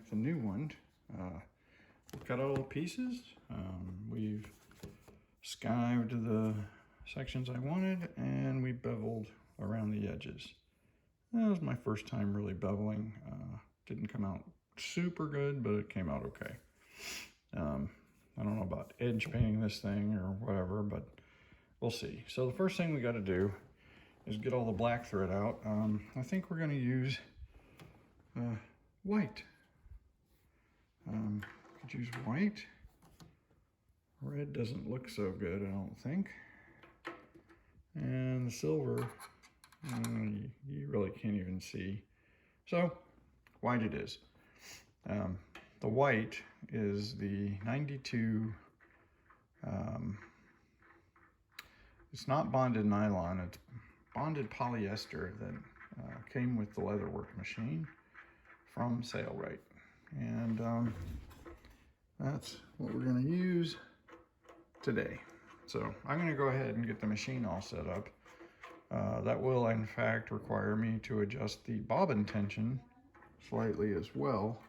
like the new one. We've got all the pieces. We've skived the sections I wanted, and we beveled around the edges. That was my first time really beveling. Didn't come out super good, but it came out okay. I don't know about edge painting this thing or whatever, but we'll see. So the first thing we got to do is get all the black thread out. I think we're going to use white. Could use white. Red doesn't look so good, I don't think. And the silver, you really can't even see. So white it is. The white is the 92, it's not bonded nylon, it's bonded polyester that came with the leatherwork machine from Sailrite. And that's what we're going to use today. So I'm going to go ahead and get the machine all set up. That will in fact require me to adjust the bobbin tension slightly as well.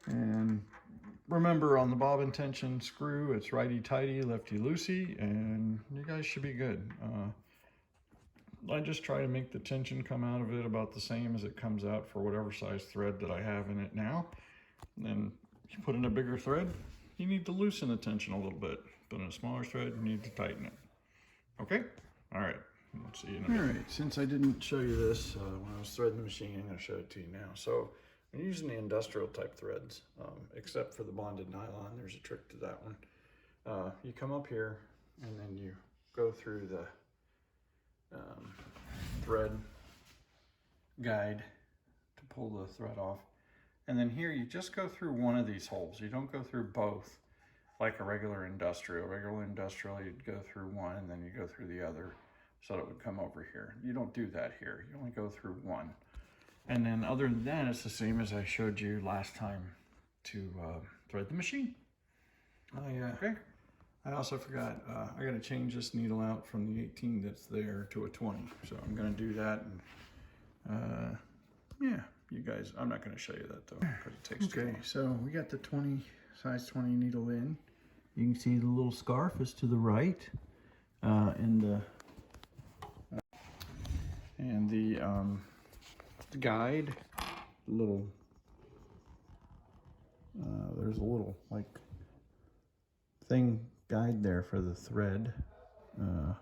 And remember, on the bobbin tension screw, it's righty-tighty, lefty-loosey, and you guys should be good. I just try to make the tension come out of it about the same as it comes out for whatever size thread that I have in it now. And then you put in a bigger thread, you need to loosen the tension a little bit. But in a smaller thread, you need to tighten it. Okay? All right. Let's see you in a minute. All right. Since I didn't show you this when I was threading the machine, I'm going to show it to you now. So I'm using the industrial type threads, except for the bonded nylon. There's a trick to that one. You come up here and then you go through the thread guide to pull the thread off. And then here you just go through one of these holes. You don't go through both like a regular industrial. Regular industrial, you'd go through one and then you go through the other so that it would come over here. You don't do that here. You only go through one. And then other than that, it's the same as I showed you last time to thread the machine. Okay. I also forgot, I got to change this needle out from the 18 that's there to a 20. So I'm going to do that. And yeah, you guys, I'm not going to show you that though, because it takes too long. Okay, so we got the size 20 needle in. You can see the little scarf is to the right. And the guide, little, there's a little like thing guide there for the thread. I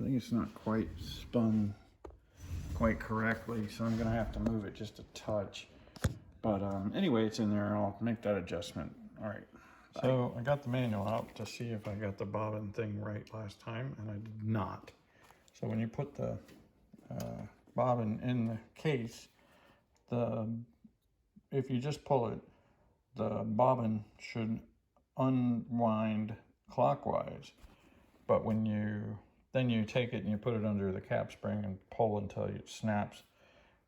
think it's not quite spun quite correctly, so I'm gonna have to move it just a touch. But anyway, it's in there. I'll make that adjustment. All right. So I got the manual out to see if I got the bobbin thing right last time, and I did not. So when you put the bobbin in the case, if you just pull it, the bobbin should unwind clockwise. But when then you take it and you put it under the cap spring and pull until it snaps,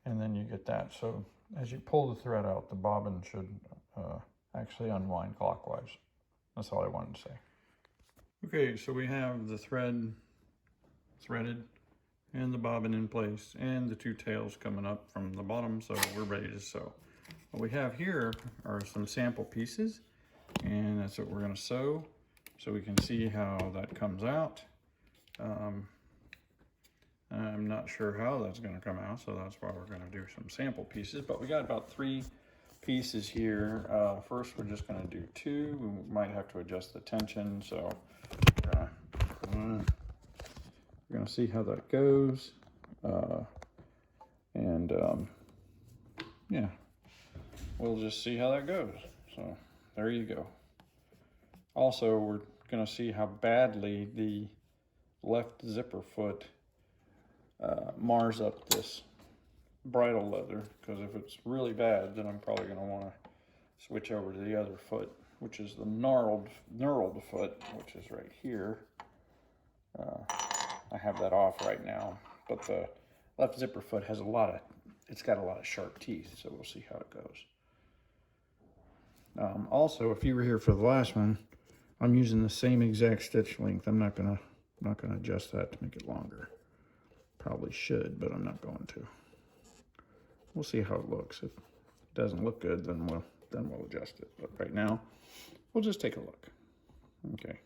and then you get that. So as you pull the thread out, the bobbin should actually unwind clockwise. That's all I wanted to say. Okay, so we have the thread threaded and the bobbin in place and the two tails coming up from the bottom, so we're ready to sew. What we have here are some sample pieces, and that's what we're going to sew so we can see how that comes out. I'm not sure how that's going to come out, so that's why we're going to do some sample pieces, but we got about 3 pieces here. First, we're just going to do 2. We might have to adjust the tension, so we're going to see how that goes. Yeah, we'll just see how that goes. So there you go. Also, we're going to see how badly the left zipper foot mars up this bridle leather, because if it's really bad, then I'm probably going to want to switch over to the other foot, which is the knurled foot, which is right here. I have that off right now, but the left zipper foot has it's got a lot of sharp teeth, so we'll see how it goes. Also, if you were here for the last one, I'm using the same exact stitch length. I'm not gonna adjust that to make it longer. Probably should, but I'm not going to. we'll see how it looks. If it doesn't look good, then we'll adjust it. But right now, we'll just take a look. Okay.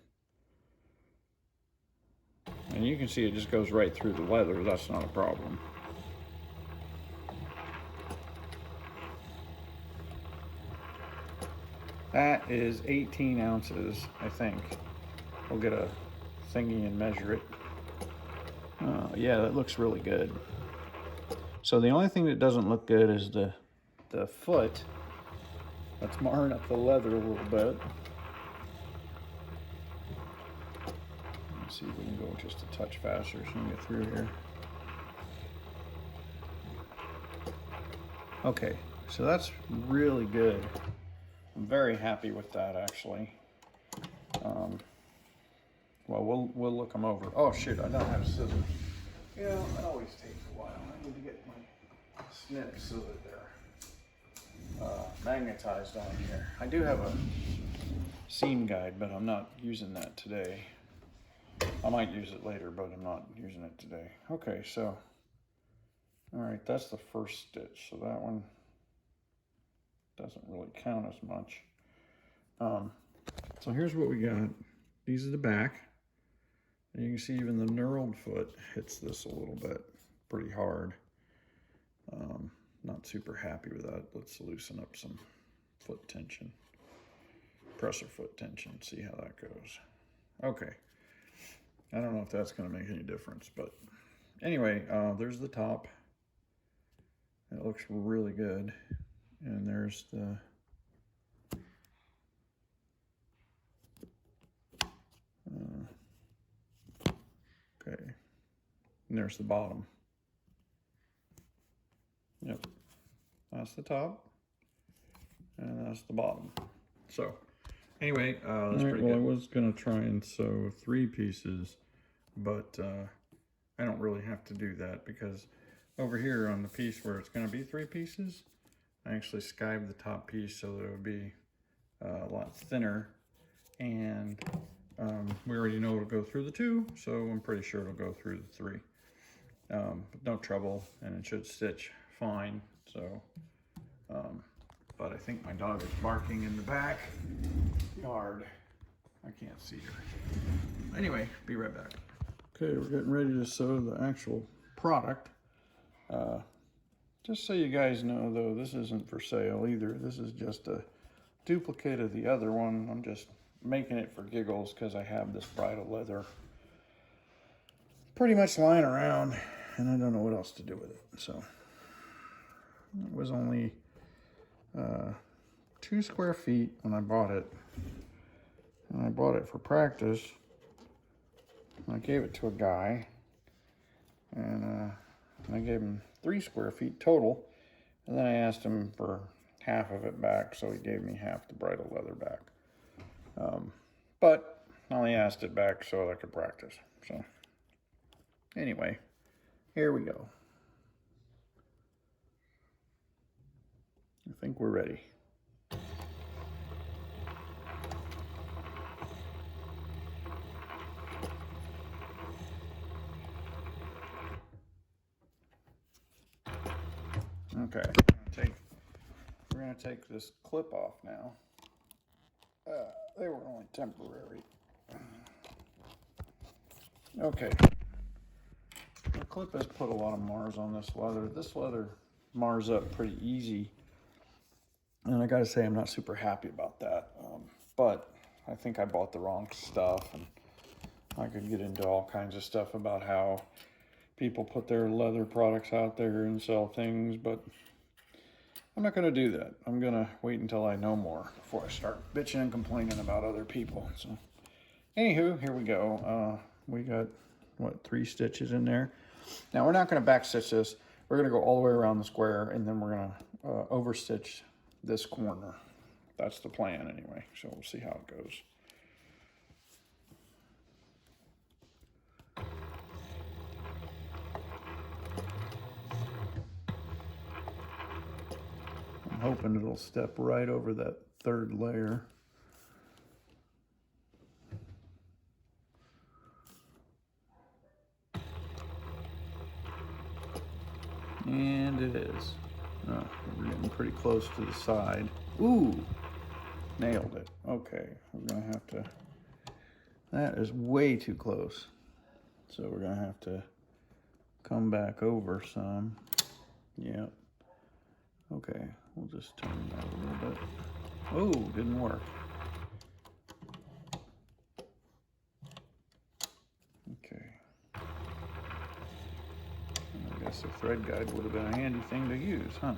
And you can see it just goes right through the leather. That's not a problem. That is 18 ounces, I think. We'll get a thingy and measure it. Yeah, that looks really good. So the only thing that doesn't look good is the foot. Let's marring up the leather a little bit. Let's see if we can go just a touch faster so we can get through here. Okay, so that's really good. I'm very happy with that, actually. Well, we'll look them over. Oh shoot, I don't have scissors. You know, it always takes a while. I need to get my snips so that they're magnetized on here. I do have a seam guide, but I'm not using that today. I might use it later, but I'm not using it today. Okay, so, all right, that's the first stitch. So that one doesn't really count as much. So here's what we got. These are the back. And you can see even the knurled foot hits this a little bit, pretty hard. Not super happy with that. Let's loosen up some foot tension, presser foot tension, see how that goes. Okay, I don't know if that's gonna make any difference, but anyway, there's the top. It looks really good. And there's the okay, and there's the bottom. Yep, that's the top, and that's the bottom. So, anyway, that's pretty good. I was gonna try and sew 3 pieces, but I don't really have to do that because over here on the piece where it's gonna be 3 pieces, I actually skived the top piece so that it would be a lot thinner, and we already know it'll go through the 2, so I'm pretty sure it'll go through the 3. But no trouble, and it should stitch fine. So, but I think my dog is barking in the back yard. I can't see her. Anyway, be right back. Okay, we're getting ready to sew the actual product. Just so you guys know, though, this isn't for sale either. This is just a duplicate of the other one. I'm just making it for giggles because I have this bridal leather pretty much lying around and I don't know what else to do with it. So it was only 2 square feet when I bought it. And I bought it for practice. I gave it to a guy, and I gave him 3 square feet total, and then I asked him for half of it back, so he gave me half the bridal leather back. But I only asked it back so I could practice. So anyway, here we go. I think we're ready. Okay, we're gonna take this clip off now. They were only temporary. Okay, the clip has put a lot of Mars on this leather. This leather Mars up pretty easy, and I gotta say I'm not super happy about that. But I think I bought the wrong stuff, and I could get into all kinds of stuff about how people put their leather products out there and sell things, but I'm not going to do that. I'm going to wait until I know more before I start bitching and complaining about other people. So, anywho, here we go. We got, what, 3 stitches in there. Now, we're not going to back stitch this. We're going to go all the way around the square, and then we're going to over stitch this corner. That's the plan anyway, so we'll see how it goes. I'm hoping it'll step right over that 3rd layer. And it is. Oh, we're getting pretty close to the side. Ooh, nailed it. Okay, we're gonna have to, that is way too close. So we're gonna have to come back over some. Yep. Okay, we'll just turn that a little bit. Oh, didn't work. Okay. I guess the thread guide would have been a handy thing to use, huh?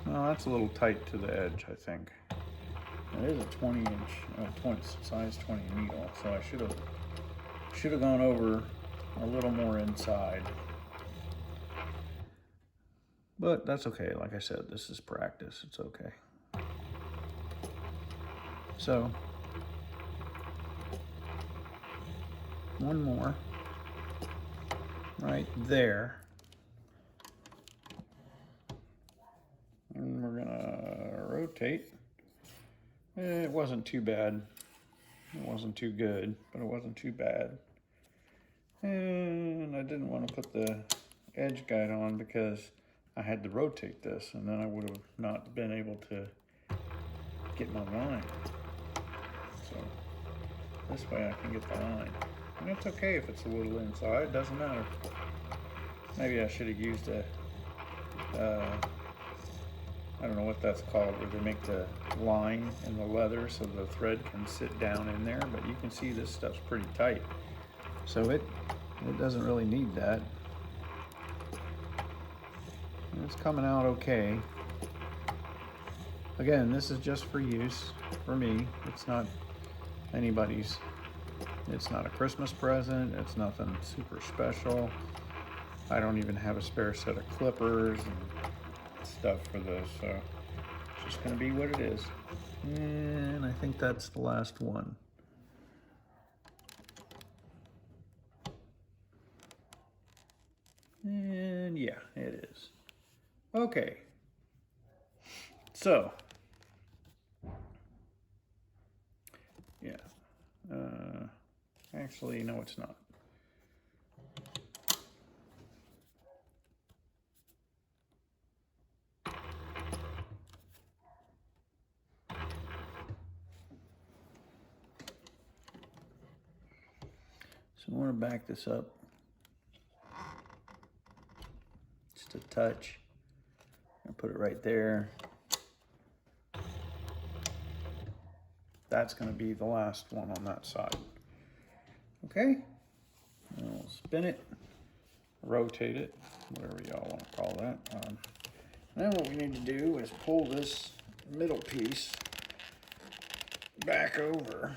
Well, that's a little tight to the edge, I think. It is a 20-inch, size 20 needle, so I should have gone over a little more inside. But that's okay. Like I said, this is practice. It's okay. So, one more right there. And we're gonna rotate. It wasn't too bad. It wasn't too good, but it wasn't too bad. And I didn't want to put the edge guide on because I had to rotate this, and then I would have not been able to get my line. So this way I can get the line. And it's okay if it's a little inside, it doesn't matter. Maybe I should have used a, I don't know what that's called, where they make the line in the leather so the thread can sit down in there, but you can see this stuff's pretty tight. So it doesn't really need that. It's coming out okay. Again, this is just for use, for me. It's not anybody's, it's not a Christmas present, it's nothing super special. I don't even have a spare set of clippers and stuff for this, so it's just gonna be what it is. And I think that's the last one. And yeah, it is. Okay. So, yeah. Actually, no, it's not. So I want to back this up just a touch. I'll put it right there. That's going to be the last one on that side. Okay, and we'll spin it, rotate it, whatever y'all want to call that. Then what we need to do is pull this middle piece back over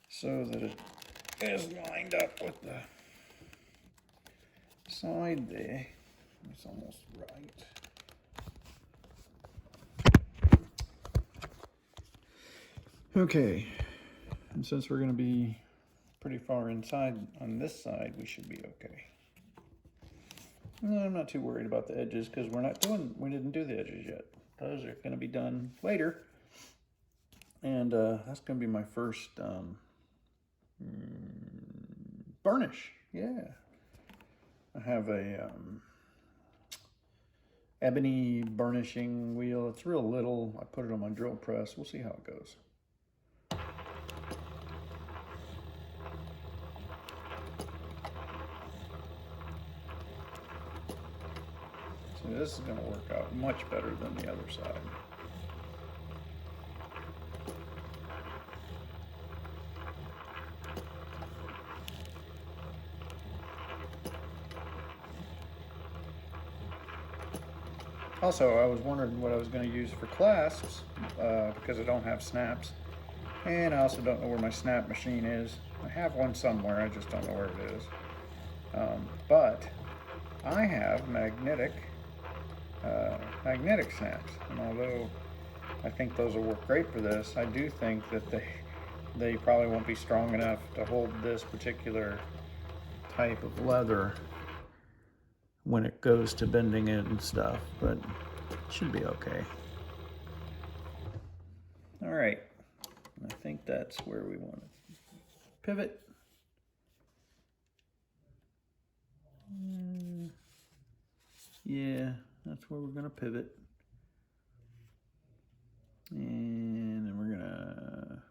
so that it is lined up with the side there. It's almost right. Okay, and since we're going to be pretty far inside on this side, we should be okay. No, I'm not too worried about the edges because we didn't do the edges yet. Those are going to be done later. And that's going to be my first burnish. Yeah. I have a ebony burnishing wheel. It's real little. I put it on my drill press. We'll see how it goes. So this is going to work out much better than the other side. Also, I was wondering what I was going to use for clasps because I don't have snaps. And I also don't know where my snap machine is. I have one somewhere, I just don't know where it is. But I have magnetic snaps. And although I think those will work great for this, I do think that they probably won't be strong enough to hold this particular type of leather when it goes to bending it and stuff, but it should be okay. All right, I think that's where we want to pivot. Yeah, that's where we're gonna pivot. And then we're gonna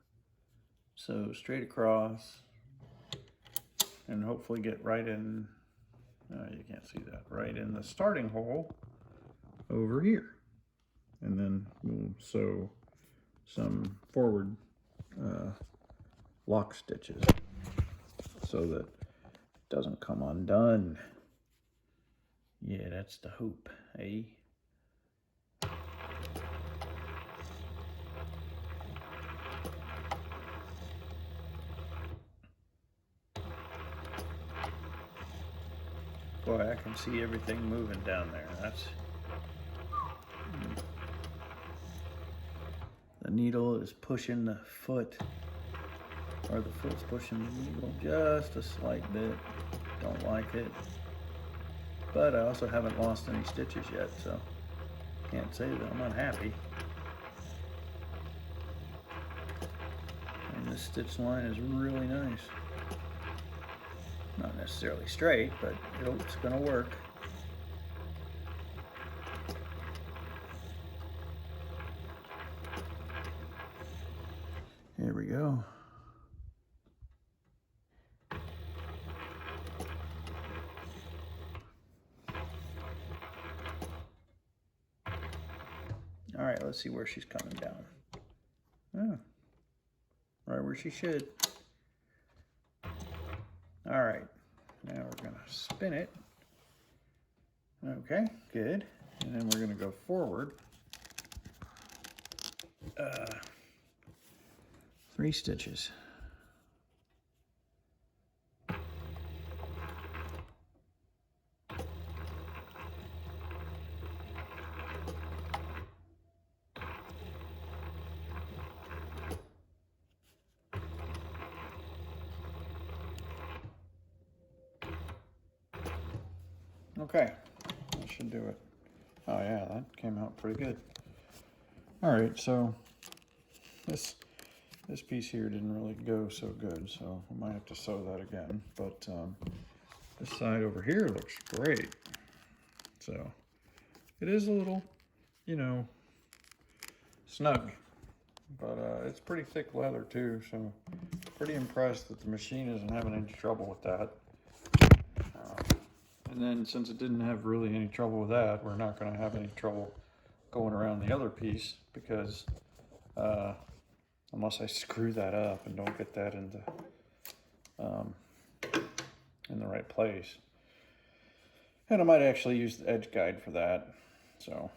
sew straight across and hopefully get right in, you can't see that, right in the starting hole over here. And then we'll sew some forward lock stitches so that it doesn't come undone. Yeah, that's the hope, eh? Boy, I can see everything moving down there. That's the needle is pushing the foot, or the foot's pushing the needle just a slight bit. Don't like it. But I also haven't lost any stitches yet, so can't say that I'm unhappy. And this stitch line is really nice. Not necessarily straight, but it's gonna work. Here we go. All right, let's see where she's coming down. Oh, right where she should. All right, now we're gonna spin it. Okay, good. And then we're gonna go forward. 3 stitches. Okay, that should do it. Oh yeah, that came out pretty good. All right, so this piece here didn't really go so good, so I might have to sew that again. But this side over here looks great. So it is a little, you know, snug, but it's pretty thick leather too, so pretty impressed that the machine isn't having any trouble with that. And then since it didn't have really any trouble with that, we're not going to have any trouble going around the other piece, because unless I screw that up and don't get that in the right place. And I might actually use the edge guide for that. So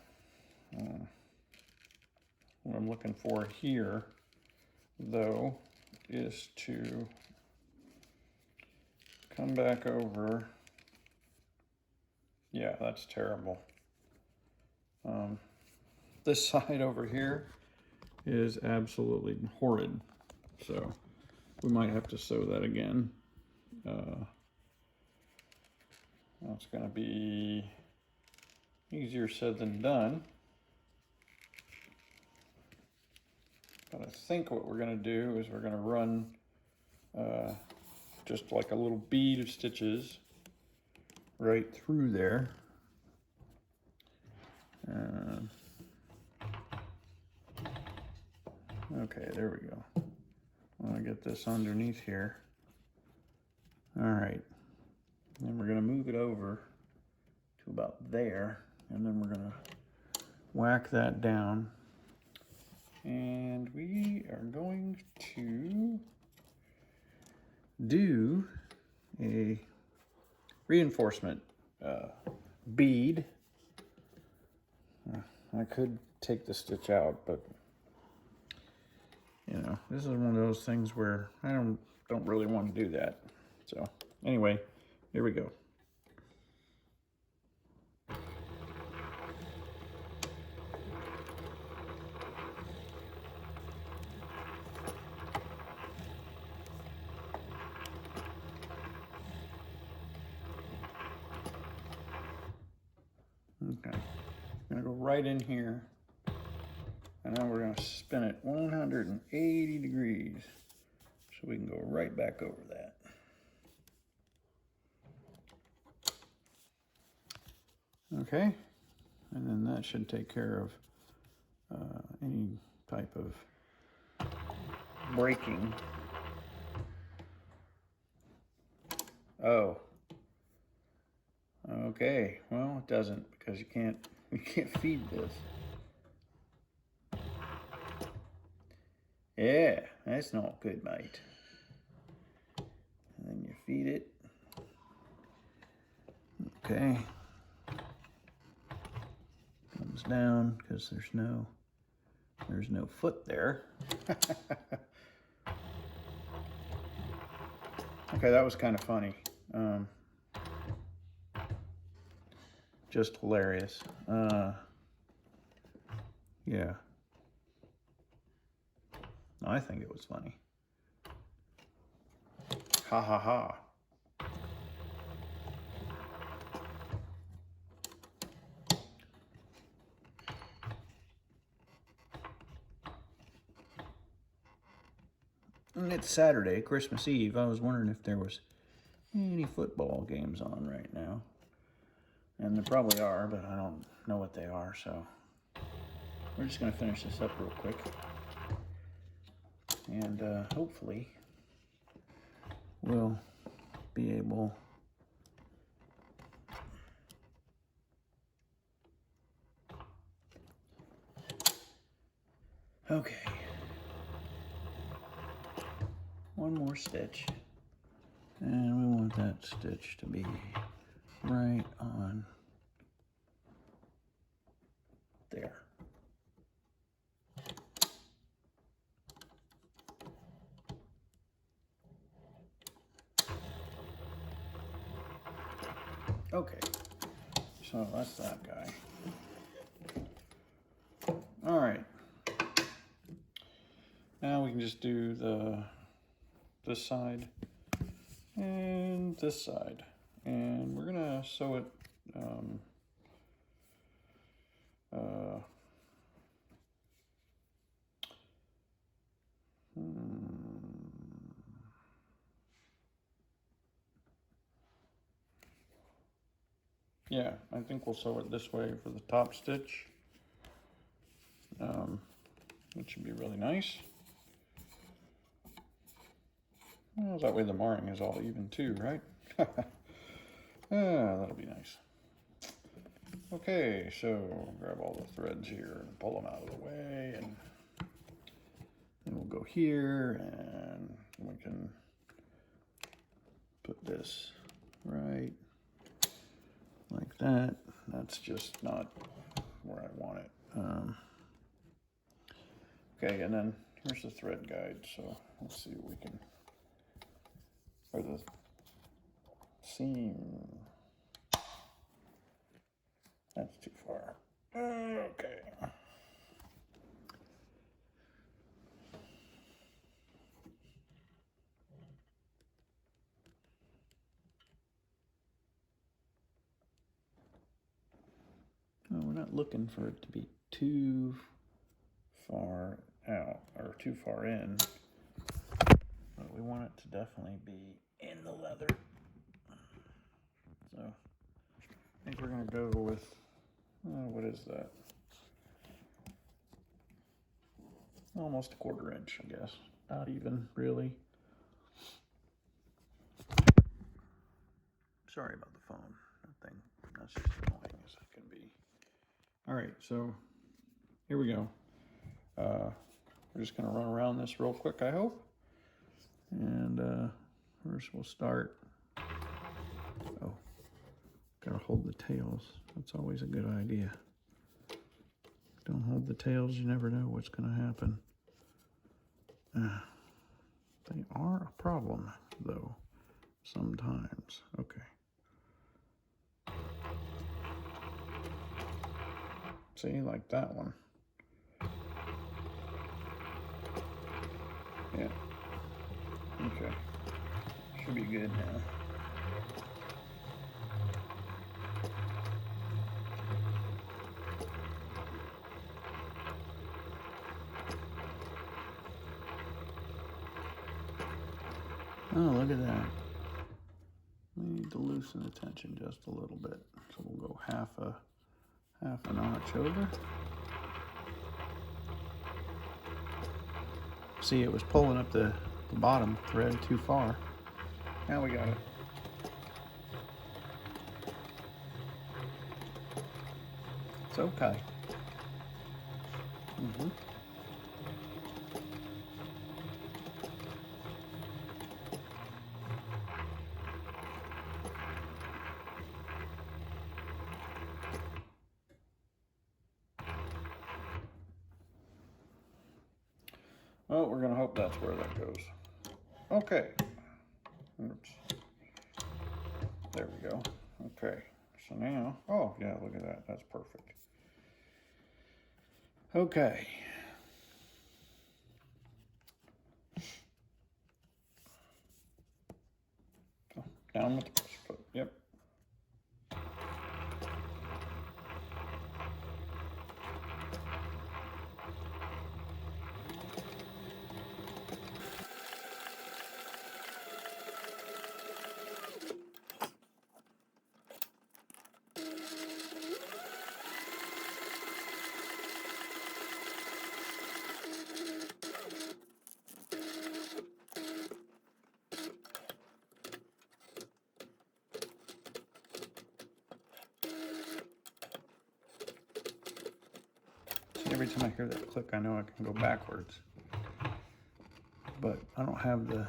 what I'm looking for here, though, is to come back over. Yeah, that's terrible. This side over here is absolutely horrid. So we might have to sew that again. That's going to be easier said than done. But I think what we're going to do is we're going to run just like a little bead of stitches right through there. Okay, there we go. I want to get this underneath here. All right. Then we're going to move it over to about there, and then we're going to whack that down. And we are going to do a reinforcement bead. I could take the stitch out, but you know, this is one of those things where I don't really want to do that. So anyway, here we go. Okay, I'm gonna go right in here, and now we're gonna spin it 180 degrees so we can go right back over that. Okay, and then that should take care of any type of breaking. Oh, okay. Well, it doesn't, because you can't feed this. Yeah, that's not good, mate. And then you feed it. Okay. Comes down because there's no foot there. Okay, that was kind of funny. Just hilarious. Yeah. I think it was funny. Ha ha ha. And it's Saturday, Christmas Eve. I was wondering if there was any football games on right now. And there probably are, but I don't know what they are, so we're just going to finish this up real quick. And hopefully we'll be able okay. One more stitch. And we want that stitch to be right on there. Okay, so that's that guy. All right. Now we can just do this side and this side. And we're gonna sew it yeah, I think we'll sew it this way for the top stitch, which should be really nice. Well, that way the marring is all even too, right? That'll be nice. Okay, so grab all the threads here and pull them out of the way, and then we'll go here, and we can put this right like that. That's just not where I want it. Okay, and then here's the thread guide, so let's see what we can, or the seam. That's too far. Okay. Well, we're not looking for it to be too far out or too far in, but we want it to definitely be in the leather. So I think we're going to go with, what is that? Almost a 1/4 inch, I guess. Not even, really. Sorry about the phone. That thing, that's just annoying as it can be. All right, so here we go. We're just going to run around this real quick, I hope. And first we'll start. Oh, gotta hold the tails. That's always a good idea. Don't hold the tails, you never know what's going to happen. They are a problem, though, sometimes. Okay. See, like that one. Yeah. Okay. Should be good now. Oh, look at that. We need to loosen the tension just a little bit. So we'll go go half a notch over. See, it was pulling up the bottom thread too far. Now we got it. It's okay. Well, we're going to hope that's where that goes. Okay. Oops. There we go. Okay. So now, oh yeah, look at that. That's perfect. Okay. Oh, down with the push foot. Yep. Every time I hear that click, I know I can go backwards, but I don't have the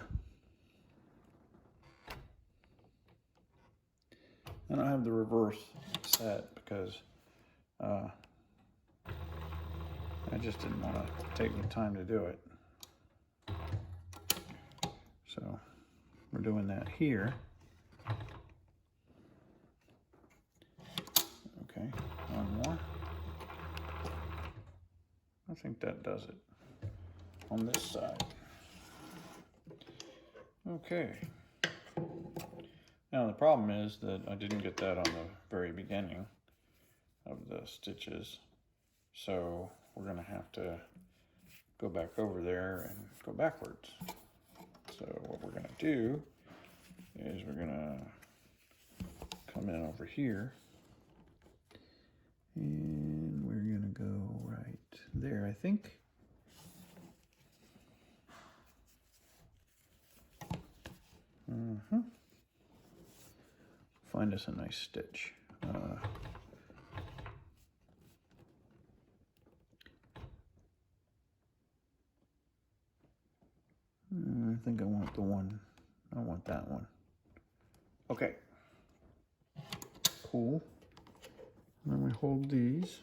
reverse set because I just didn't want to take the time to do it. So we're doing that here. Okay, one more. I think that does it on this side. Okay. Now the problem is that I didn't get that on the very beginning of the stitches. So we're gonna have to go back over there and go backwards. So what we're gonna do is we're gonna come in over here and we're gonna go right there, I think. Find us a nice stitch. I think I want the one. I want that one. Okay. Cool. And then we hold these.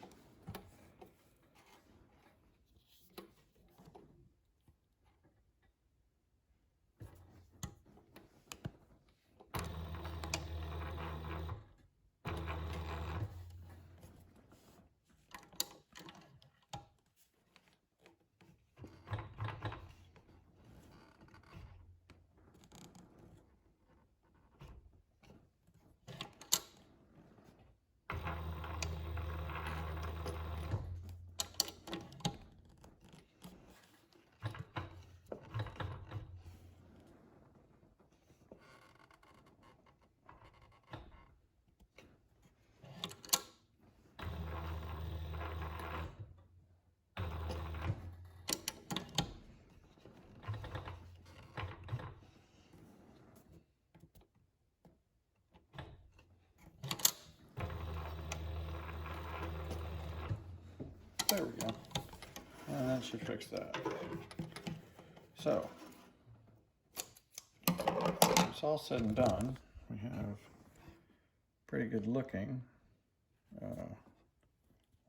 There we go. And that should fix that. So, it's all said and done. We have pretty good looking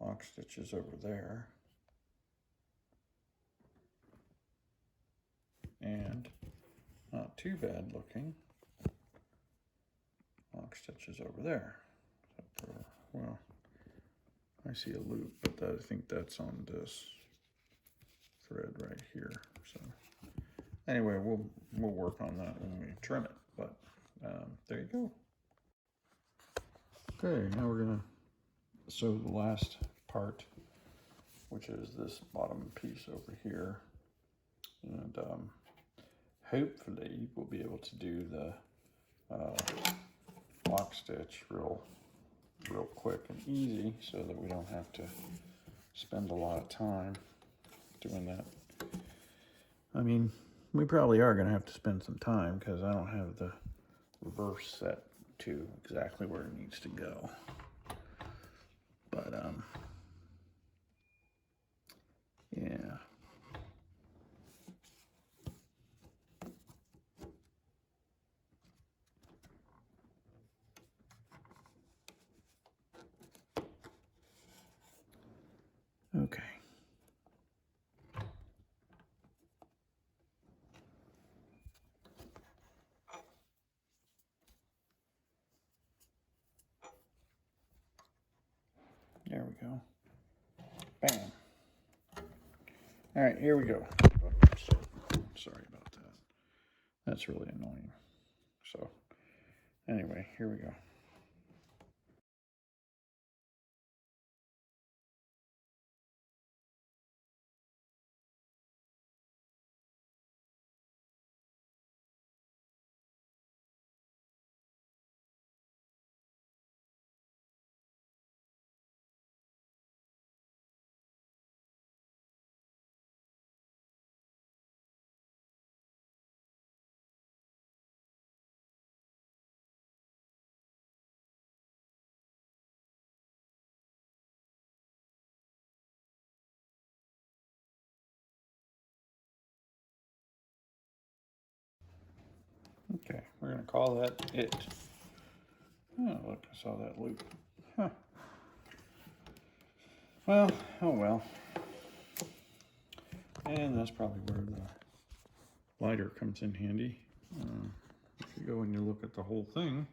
lock stitches over there. And not too bad looking lock stitches over there. Well, I see a loop, but I think that's on this thread right here. So anyway, we'll work on that when we trim it. But there you go. Okay, now we're gonna sew the last part, which is this bottom piece over here, and hopefully we'll be able to do the lock stitch real real quick and easy so that we don't have to spend a lot of time doing that. I mean, we probably are going to have to spend some time because I don't have the reverse set to exactly where it needs to go. But, yeah. Okay. There we go. Bam. All right, here we go. Oops. Sorry about that. That's really annoying. So, anyway, here we go. Okay, we're going to call that it. Oh, look, I saw that loop. Huh. Well, oh well. And that's probably where the lighter comes in handy. If you go and you look at the whole thing,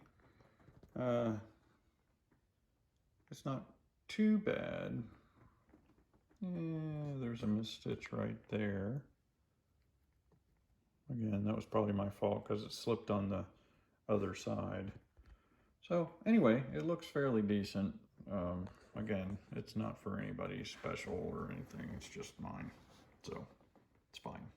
it's not too bad. Yeah, there's a misstitch right there. Again, that was probably my fault because it slipped on the other side. So anyway, it looks fairly decent. Again, it's not for anybody special or anything. It's just mine. So it's fine.